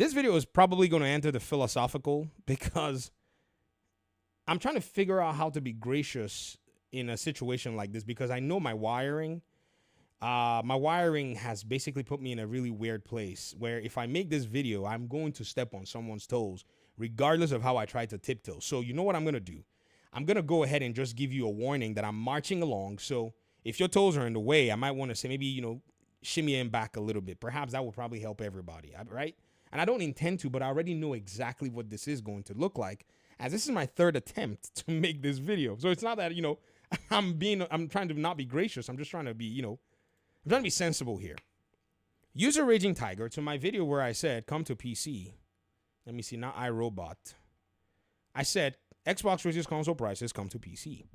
This video is probably going to enter the philosophical because I'm trying to figure out how to be gracious in a situation like this because I know my wiring. My wiring has basically put me in a really weird place where if I make this video, I'm going to step on someone's toes, regardless of how I try to tiptoe. So you know what I'm going to do? I'm going to go ahead and just give you a warning that I'm marching along. So if your toes are in the way, I might want to say maybe, shimmy in back a little bit. Perhaps that will probably help everybody, right? And I don't intend to, but I already know exactly what this is going to look like, as this is my third attempt to make this video. So it's not that, I'm trying to not be gracious. I'm just trying to be, I'm trying to be sensible here. User Raging Tiger, to my video where I said, come to PC. Let me see, not iRobot. I said, Xbox raises console prices, come to PC.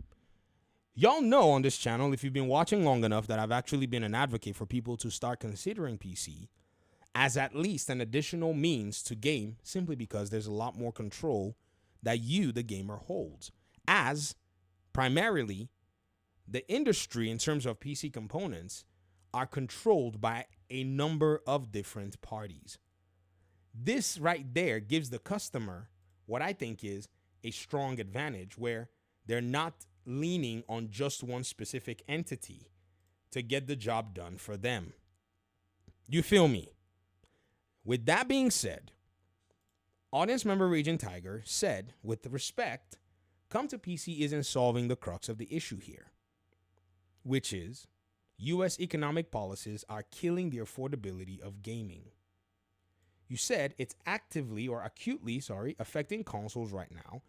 Y'all know on this channel, if you've been watching long enough, that I've actually been an advocate for people to start considering PC as at least an additional means to game, simply because there's a lot more control that you, the gamer, holds. As primarily the industry in terms of PC components are controlled by a number of different parties. This right there gives the customer what I think is a strong advantage, where they're not leaning on just one specific entity to get the job done for them. You feel me? With that being said, audience member Raging Tiger said, with respect, come to PC isn't solving the crux of the issue here, which is US economic policies are killing the affordability of gaming. You said it's actively or acutely, affecting consoles right now,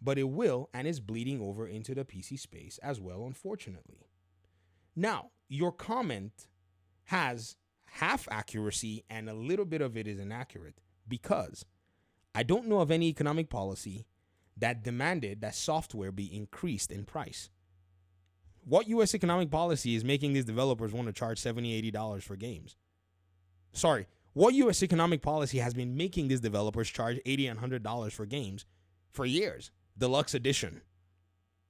but it will and is bleeding over into the PC space as well, unfortunately. Now, your comment has half accuracy and a little bit of it is inaccurate, because I don't know of any economic policy that demanded that software be increased in price. What US economic policy is making these developers want to charge $70, $80 for games? What US economic policy has been making these developers charge $80 and $100 for games for years? Deluxe edition.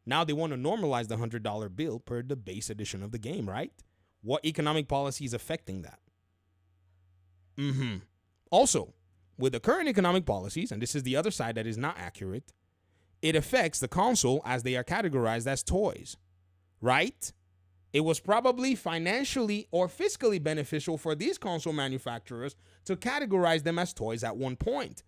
Now they want to normalize the $100 bill per the base edition of the game, right? What economic policy is affecting that? Also, with the current economic policies, and this is the other side that is not accurate, it affects the console as they are categorized as toys, right? It was probably financially or fiscally beneficial for these console manufacturers to categorize them as toys at one point.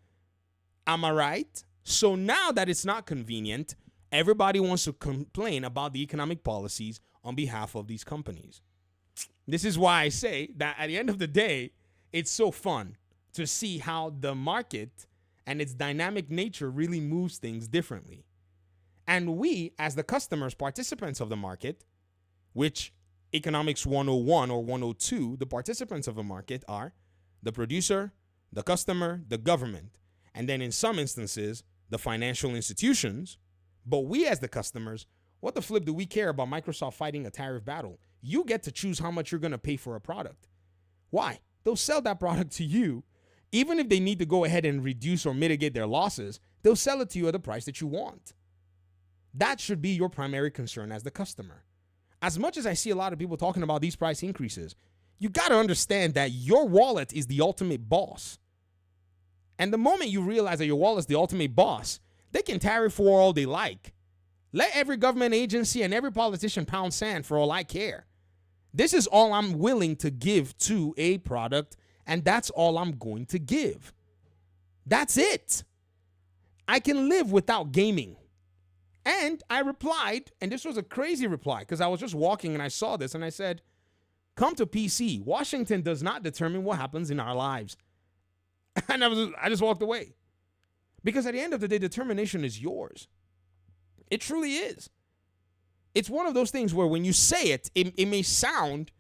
Am I right? So now that it's not convenient, everybody wants to complain about the economic policies on behalf of these companies. This is why I say that at the end of the day, it's so fun to see how the market and its dynamic nature really moves things differently. And we, as the customers, participants of the market, which Economics 101 or 102, the participants of a market are the producer, the customer, the government, and then in some instances, the financial institutions. But we as the customers, what the flip do we care about Microsoft fighting a tariff battle? You get to choose how much you're going to pay for a product. Why? They'll sell that product to you. Even if they need to go ahead and reduce or mitigate their losses, they'll sell it to you at the price that you want. That should be your primary concern as the customer. As much as I see a lot of people talking about these price increases, you got to understand that your wallet is the ultimate boss. And the moment you realize that your wallet is the ultimate boss, they can tariff war all they like. Let every government agency and every politician pound sand for all I care. This is all I'm willing to give to a product, and that's all I'm going to give. That's it. I can live without gaming. And I replied, and this was a crazy reply because I was just walking and I saw this and I said, come to PC. Washington does not determine what happens in our lives. And I just walked away. Because at the end of the day, determination is yours. It truly is. It's one of those things where when you say it, it may sound,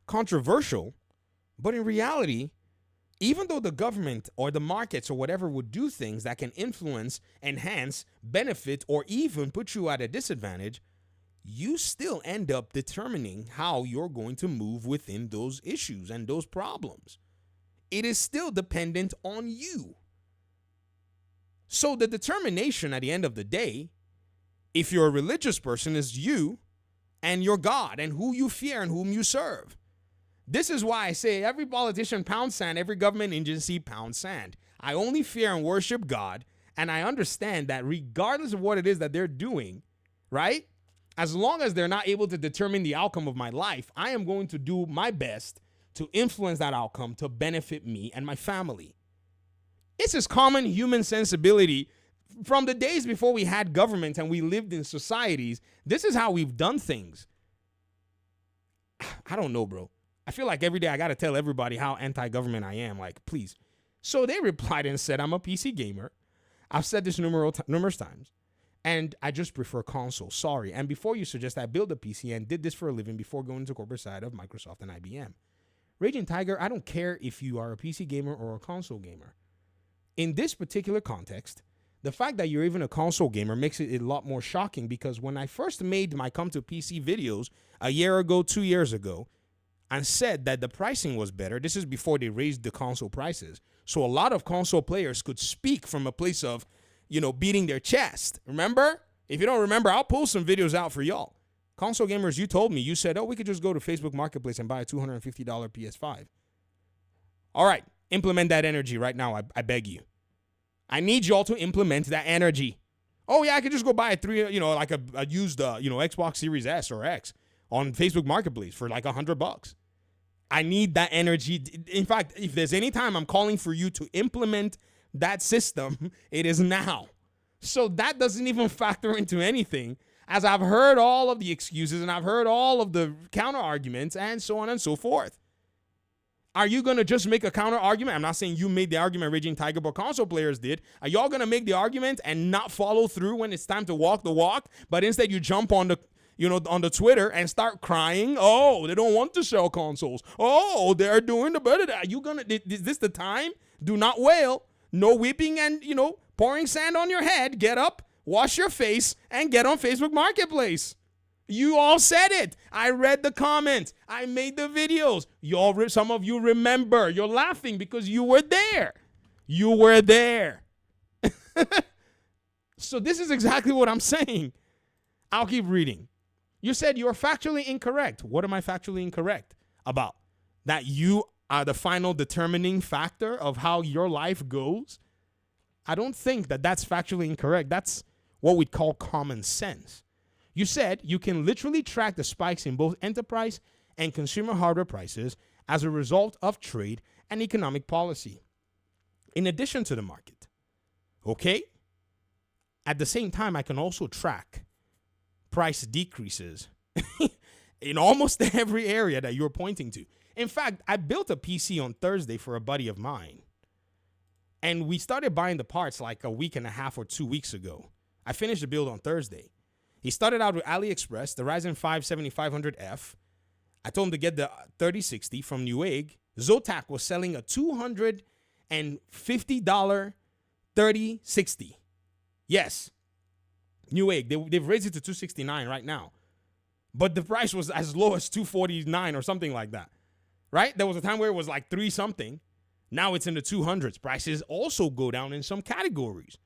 controversial, but in reality, even though the government or the markets or whatever would do things that can influence, enhance, benefit, or even put you at a disadvantage, you still end up determining how you're going to move within those issues and those problems. It is still dependent on you. So the determination at the end of the day, if you're a religious person, is you and your God and who you fear and whom you serve. This is why I say every politician pound sand, every government agency pound sand. I only fear and worship God, and I understand that regardless of what it is that they're doing, right? As long as they're not able to determine the outcome of my life, I am going to do my best to influence that outcome to benefit me and my family. It's just common human sensibility from the days before we had government and we lived in societies. This is how we've done things. I don't know, bro. I feel like every day I got to tell everybody how anti-government I am. Like, please. So they replied and said, I'm a PC gamer. I've said this numerous times. And I just prefer console. Sorry. And before you suggest I build a PC and did this for a living before going to corporate side of Microsoft and IBM. Raging Tiger, I don't care if you are a PC gamer or a console gamer. In this particular context, the fact that you're even a console gamer makes it a lot more shocking, because when I first made my come to PC videos a year ago, 2 years ago, and said that the pricing was better, this is before they raised the console prices. So a lot of console players could speak from a place of, beating their chest. Remember? If you don't remember, I'll pull some videos out for y'all. Console gamers, you told me, you said, we could just go to Facebook Marketplace and buy a $250 PS5. All right, implement that energy right now, I beg you. I need y'all to implement that energy. Oh yeah, I could just go buy a used, Xbox Series S or X on Facebook Marketplace for like $100. I need that energy. In fact, if there's any time I'm calling for you to implement that system, it is now. So that doesn't even factor into anything, as I've heard all of the excuses and I've heard all of the counter arguments and so on and so forth. Are you going to just make a counter argument? I'm not saying you made the argument, Raging Tiger, but console players did. Are y'all going to make the argument and not follow through when it's time to walk the walk, but instead you jump on the on the Twitter and start crying? Oh, they don't want to sell consoles. Oh, they're doing the better. Are you gonna? Is this the time? Do not wail. No weeping and pouring sand on your head. Get up, wash your face, and get on Facebook Marketplace. You all said it. I read the comments. I made the videos. Some of you remember. You're laughing because you were there. You were there. So this is exactly what I'm saying. I'll keep reading. You said you're factually incorrect. What am I factually incorrect about? That you are the final determining factor of how your life goes? I don't think that that's factually incorrect. That's what we'd call common sense. You said you can literally track the spikes in both enterprise and consumer hardware prices as a result of trade and economic policy, in addition to the market. Okay? At the same time, I can also track price decreases in almost every area that you're pointing to. In fact, I built a PC on Thursday for a buddy of mine, and we started buying the parts like a week and a half or 2 weeks ago. I finished the build on Thursday. He started out with AliExpress, the Ryzen 5 7500F. I told him to get the 3060 from Newegg. Zotac was selling a $250 3060. Yes. Newegg, they've raised it to $269 right now. But the price was as low as $249 or something like that. Right? There was a time where it was like 3 something. Now it's in the 200s. Prices also go down in some categories.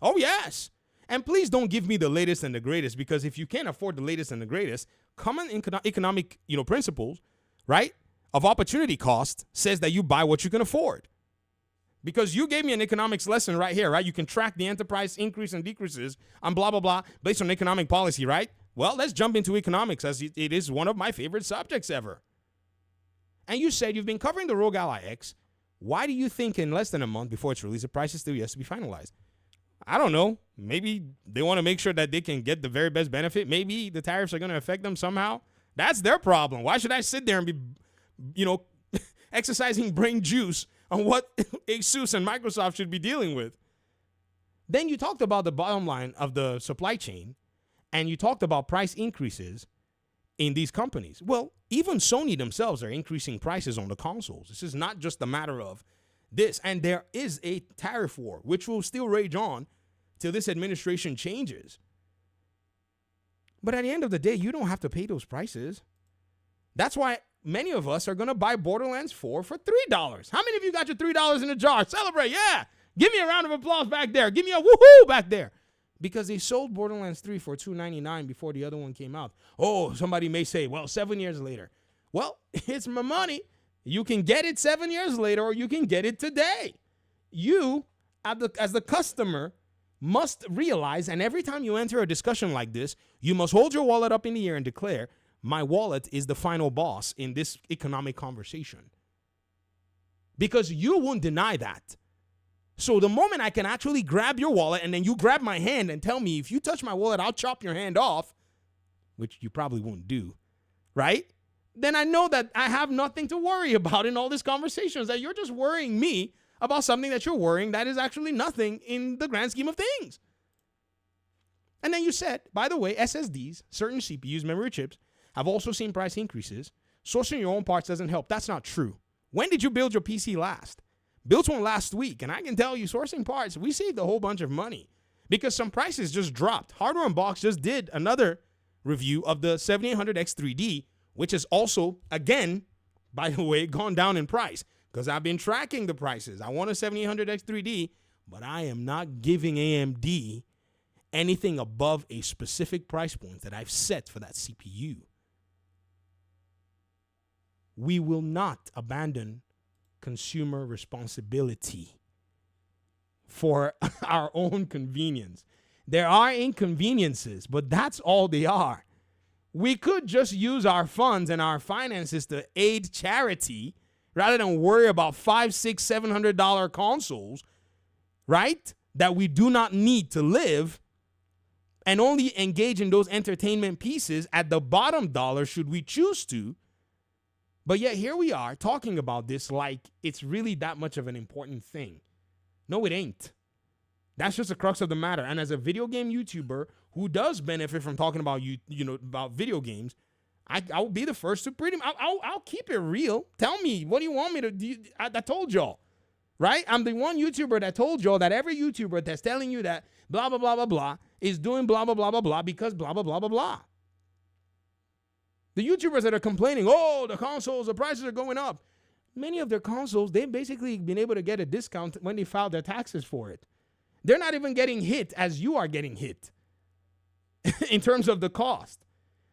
Oh, yes. And please don't give me the latest and the greatest, because if you can't afford the latest and the greatest, common economic, principles, right, of opportunity cost says that you buy what you can afford. Because you gave me an economics lesson right here, right? You can track the enterprise increase and decreases on blah, blah, blah based on economic policy, right? Well, let's jump into economics, as it is one of my favorite subjects ever. And you said you've been covering the Rogue Ally X. Why do you think in less than a month before its release, the price is still yet to be finalized? I don't know. Maybe they want to make sure that they can get the very best benefit. Maybe the tariffs are going to affect them somehow. That's their problem. Why should I sit there and be, exercising brain juice on what ASUS and Microsoft should be dealing with? Then you talked about the bottom line of the supply chain, and you talked about price increases in these companies. Well, even Sony themselves are increasing prices on the consoles. This is not just a matter of this. And there is a tariff war, which will still rage on till this administration changes. But at the end of the day, you don't have to pay those prices. That's why many of us are going to buy Borderlands 4 for $3. How many of you got your $3 in a jar? Celebrate, yeah. Give me a round of applause back there. Give me a woohoo back there. Because they sold Borderlands 3 for $2.99 before the other one came out. Oh, somebody may say, well, 7 years later. Well, it's my money. You can get it 7 years later or you can get it today. You, as the customer, must realize, and every time you enter a discussion like this, you must hold your wallet up in the air and declare, my wallet is the final boss in this economic conversation. Because you won't deny that. So the moment I can actually grab your wallet and then you grab my hand and tell me, if you touch my wallet, I'll chop your hand off, which you probably won't do, right? Then I know that I have nothing to worry about in all these conversations, that you're just worrying me about something that you're worrying that is actually nothing in the grand scheme of things. And then you said, by the way, SSDs, certain CPUs, memory chips, have also seen price increases. Sourcing your own parts doesn't help. That's not true. When did you build your PC last? Built one last week, and I can tell you, sourcing parts, we saved a whole bunch of money because some prices just dropped. Hardware Unboxed just did another review of the 7800X3D, which is also, again, by the way, gone down in price because I've been tracking the prices. I want a 7800X3D, but I am not giving AMD anything above a specific price point that I've set for that CPU. We will not abandon consumer responsibility for our own convenience. There are inconveniences, but that's all they are. We could just use our funds and our finances to aid charity rather than worry about $500, $600, $700 consoles, right? That we do not need to live, and only engage in those entertainment pieces at the bottom dollar should we choose to. But yet here we are talking about this like it's really that much of an important thing. No, it ain't. That's just the crux of the matter. And as a video game YouTuber who does benefit from talking about about video games, I'll be the first to I'll keep it real. Tell me, what do you want me to do? I told y'all, right? I'm the one YouTuber that told y'all that every YouTuber that's telling you that blah, blah, blah, blah, blah is doing blah, blah, blah, blah, blah because blah, blah, blah, blah, blah. The YouTubers that are complaining, oh, the consoles, the prices are going up. Many of their consoles, they've basically been able to get a discount when they filed their taxes for it. They're not even getting hit as you are getting hit in terms of the cost.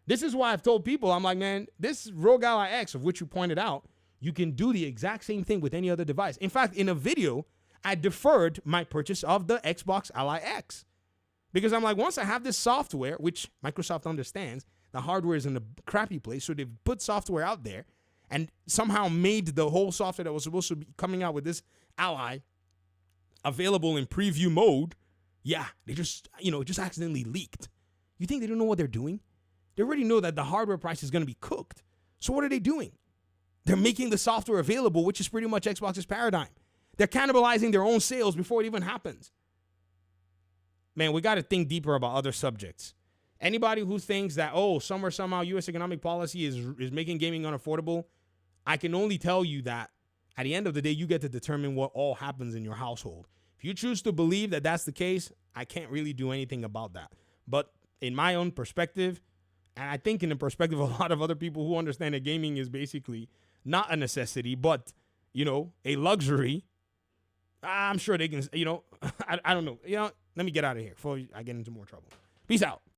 This is why I've told people, I'm like, man, this ROG Ally X, of which you pointed out, you can do the exact same thing with any other device. In fact, in a video, I deferred my purchase of the Xbox Ally X because I'm like, once I have this software, which Microsoft understands, the hardware is in a crappy place, so they've put software out there and somehow made the whole software that was supposed to be coming out with this Ally available in preview mode. Yeah, they just accidentally leaked. You think they don't know what they're doing? They already know that the hardware price is going to be cooked. So what are they doing? They're making the software available, which is pretty much Xbox's paradigm. They're cannibalizing their own sales before it even happens. Man, we got to think deeper about other subjects. Anybody who thinks that, somehow U.S. economic policy is making gaming unaffordable, I can only tell you that at the end of the day, you get to determine what all happens in your household. If you choose to believe that that's the case, I can't really do anything about that. But in my own perspective, and I think in the perspective of a lot of other people who understand that gaming is basically not a necessity, but, a luxury, I'm sure they can, I don't know. Let me get out of here before I get into more trouble. Peace out.